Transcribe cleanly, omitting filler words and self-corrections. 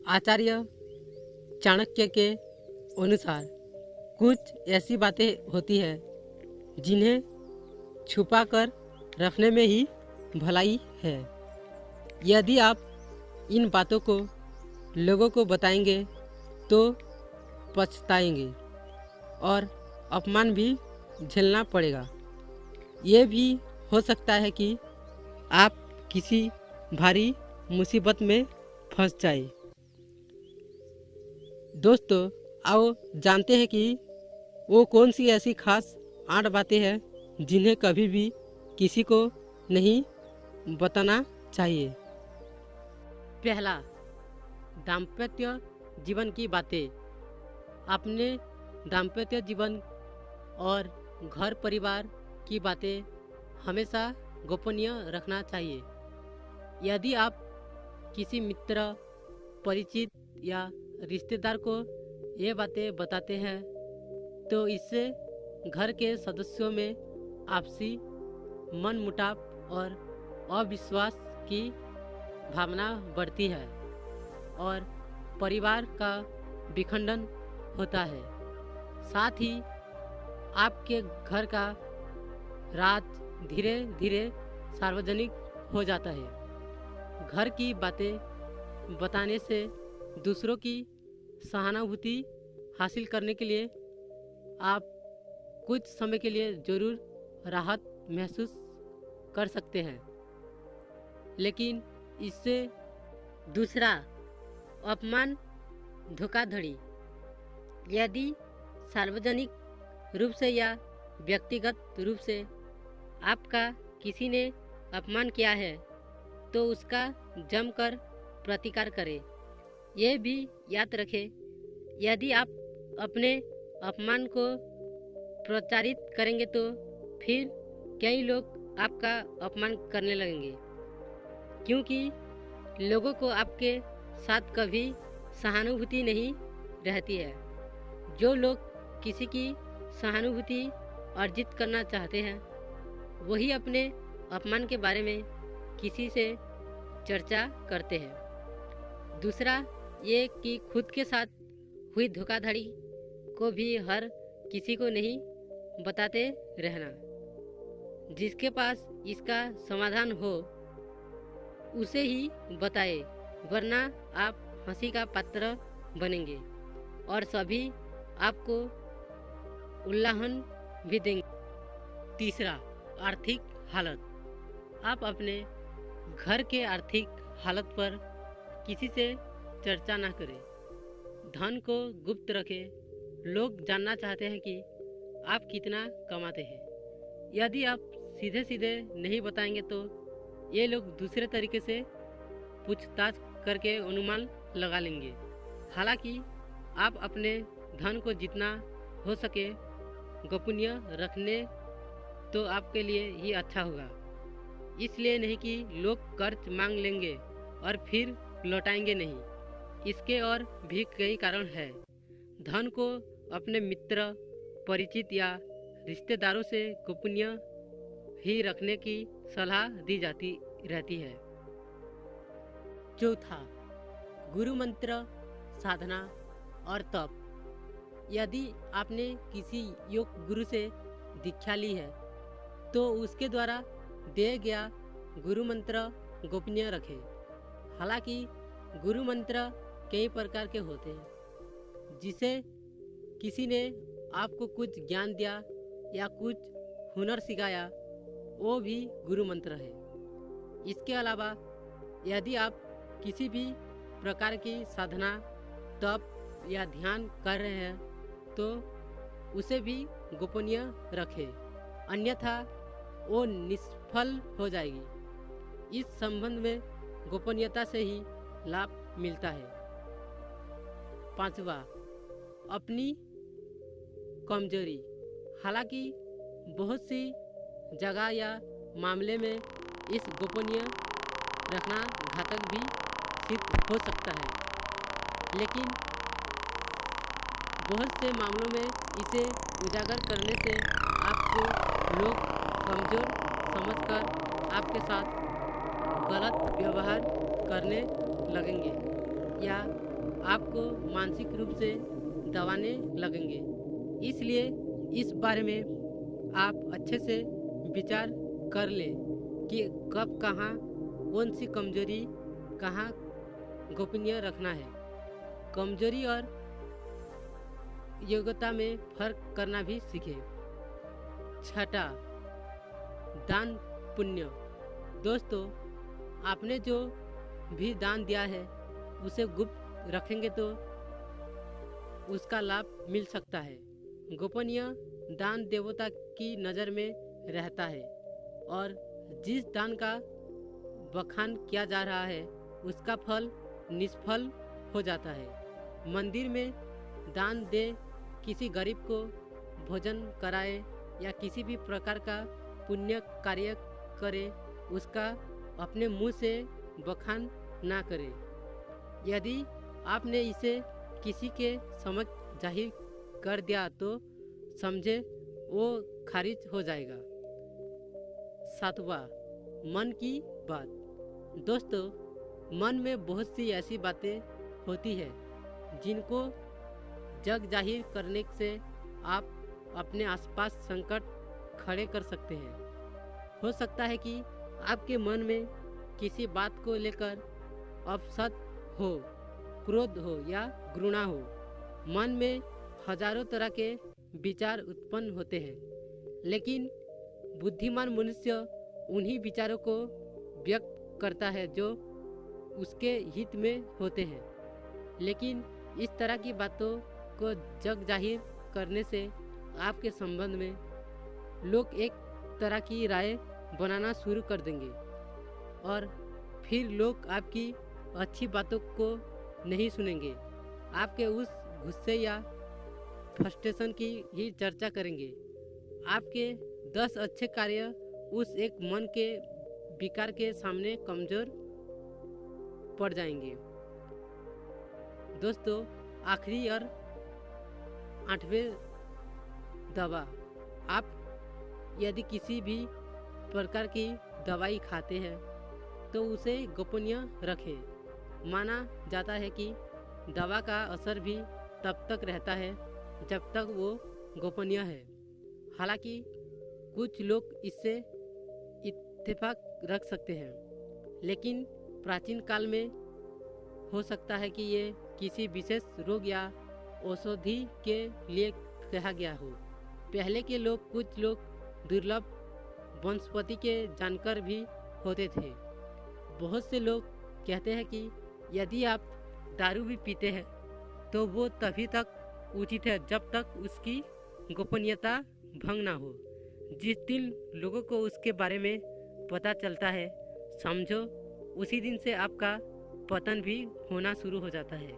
आचार्य चाणक्य के अनुसार कुछ ऐसी बातें होती है जिन्हें छुपा कर रखने में ही भलाई है। यदि आप इन बातों को लोगों को बताएंगे तो पछताएंगे और अपमान भी झेलना पड़ेगा। ये भी हो सकता है कि आप किसी भारी मुसीबत में फंस जाए। दोस्तों, आओ जानते हैं कि वो कौन सी ऐसी खास 8 बातें हैं जिन्हें कभी भी किसी को नहीं बताना चाहिए। पहला, दाम्पत्य जीवन की बातें। अपने दाम्पत्य जीवन और घर परिवार की बातें हमेशा गोपनीय रखना चाहिए। यदि आप किसी मित्र, परिचित या रिश्तेदार को ये बातें बताते हैं तो इससे घर के सदस्यों में आपसी मनमुटाव और अविश्वास की भावना बढ़ती है और परिवार का विखंडन होता है। साथ ही आपके घर का राज धीरे धीरे सार्वजनिक हो जाता है। घर की बातें बताने से दूसरों की सहानुभूति हासिल करने के लिए आप कुछ समय के लिए जरूर राहत महसूस कर सकते हैं, लेकिन इससे दूसरा, अपमान, धोखाधड़ी। यदि सार्वजनिक रूप से या व्यक्तिगत रूप से आपका किसी ने अपमान किया है तो उसका जमकर प्रतिकार करें। यह भी याद रखें, यदि आप अपने अपमान को प्रचारित करेंगे तो फिर कई लोग आपका अपमान करने लगेंगे, क्योंकि लोगों को आपके साथ कभी सहानुभूति नहीं रहती है। जो लोग किसी की सहानुभूति अर्जित करना चाहते हैं वही अपने अपमान के बारे में किसी से चर्चा करते हैं। दूसरा ये कि खुद के साथ हुई धोखाधड़ी को भी हर किसी को नहीं बताते रहना। जिसके पास इसका समाधान हो उसे ही बताए, वरना आप हंसी का पात्र बनेंगे और सभी आपको उल्लाहन भी देंगे। तीसरा, आर्थिक हालत। आप अपने घर के आर्थिक हालत पर किसी से चर्चा न करें। धन को गुप्त रखें। लोग जानना चाहते हैं कि आप कितना कमाते हैं। यदि आप सीधे सीधे नहीं बताएंगे तो ये लोग दूसरे तरीके से पूछताछ करके अनुमान लगा लेंगे। हालांकि आप अपने धन को जितना हो सके गोपनीय रखने तो आपके लिए ही अच्छा होगा। इसलिए नहीं कि लोग कर्ज मांग लेंगे और फिर लौटाएंगे नहीं। इसके और भी कई कारण हैं। धन को अपने मित्र, परिचित या रिश्तेदारों से गोपनीय ही रखने की सलाह दी जाती रहती है। चौथा, गुरु मंत्र, साधना और तप। यदि आपने किसी योग गुरु से दीक्षा ली है तो उसके द्वारा दिया गया गुरु मंत्र गोपनीय रखें। हालांकि गुरु मंत्र कई प्रकार के होते हैं। जिसे किसी ने आपको कुछ ज्ञान दिया या कुछ हुनर सिखाया वो भी गुरु मंत्र है। इसके अलावा यदि आप किसी भी प्रकार की साधना, तप या ध्यान कर रहे हैं तो उसे भी गोपनीय रखें, अन्यथा वो निष्फल हो जाएगी। इस संबंध में गोपनीयता से ही लाभ मिलता है। पांचवा, अपनी कमजोरी। हालांकि बहुत सी जगह या मामले में इस गोपनीय रखना घातक भी सिद्ध हो सकता है, लेकिन बहुत से मामलों में इसे उजागर करने से आपको लोग कमजोर समझकर आपके साथ गलत व्यवहार करने लगेंगे या आपको मानसिक रूप से दबाने लगेंगे। इसलिए इस बारे में आप अच्छे से विचार कर लें कि कब कहाँ कौन सी कमजोरी कहाँ गोपनीय रखना है। कमजोरी और योग्यता में फर्क करना भी सीखें। छठा, दान पुण्य। दोस्तों, आपने जो भी दान दिया है उसे गुप्त रखेंगे तो उसका लाभ मिल सकता है। गोपनीय दान देवता की नज़र में रहता है और जिस दान का बखान किया जा रहा है उसका फल निष्फल हो जाता है। मंदिर में दान दे, किसी गरीब को भोजन कराए या किसी भी प्रकार का पुण्य कार्य करे, उसका अपने मुंह से बखान ना करें। यदि आपने इसे किसी के समक्ष जाहिर कर दिया तो समझे वो खारिज हो जाएगा। सातवां, मन की बात। दोस्तों, मन में बहुत सी ऐसी बातें होती है जिनको जग जाहिर करने से आप अपने आसपास संकट खड़े कर सकते हैं। हो सकता है कि आपके मन में किसी बात को लेकर अवसाद हो, क्रोध हो या घृणा हो। मन में हजारों तरह के विचार उत्पन्न होते हैं, लेकिन बुद्धिमान मनुष्य उन्हीं विचारों को व्यक्त करता है जो उसके हित में होते हैं। लेकिन इस तरह की बातों को जग जाहिर करने से आपके संबंध में लोग एक तरह की राय बनाना शुरू कर देंगे और फिर लोग आपकी अच्छी बातों को नहीं सुनेंगे, आपके उस गुस्से या फ्रस्ट्रेशन की ही चर्चा करेंगे। आपके 10 अच्छे कार्य उस एक मन के विकार के सामने कमजोर पड़ जाएंगे। दोस्तों, आखिरी और 8वें दवा। आप यदि किसी भी प्रकार की दवाई खाते हैं तो उसे गोपनीय रखें। माना जाता है कि दवा का असर भी तब तक रहता है जब तक वो गोपनीय है। हालांकि कुछ लोग इससे इत्तेफाक रख सकते हैं, लेकिन प्राचीन काल में हो सकता है कि ये किसी विशेष रोग या औषधि के लिए कहा गया हो। पहले के लोग, कुछ लोग दुर्लभ वनस्पति के जानकार भी होते थे। बहुत से लोग कहते हैं कि यदि आप दारू भी पीते हैं तो वो तभी तक उचित है जब तक उसकी गोपनीयता भंग ना हो। जिस दिन लोगों को उसके बारे में पता चलता है, समझो उसी दिन से आपका पतन भी होना शुरू हो जाता है।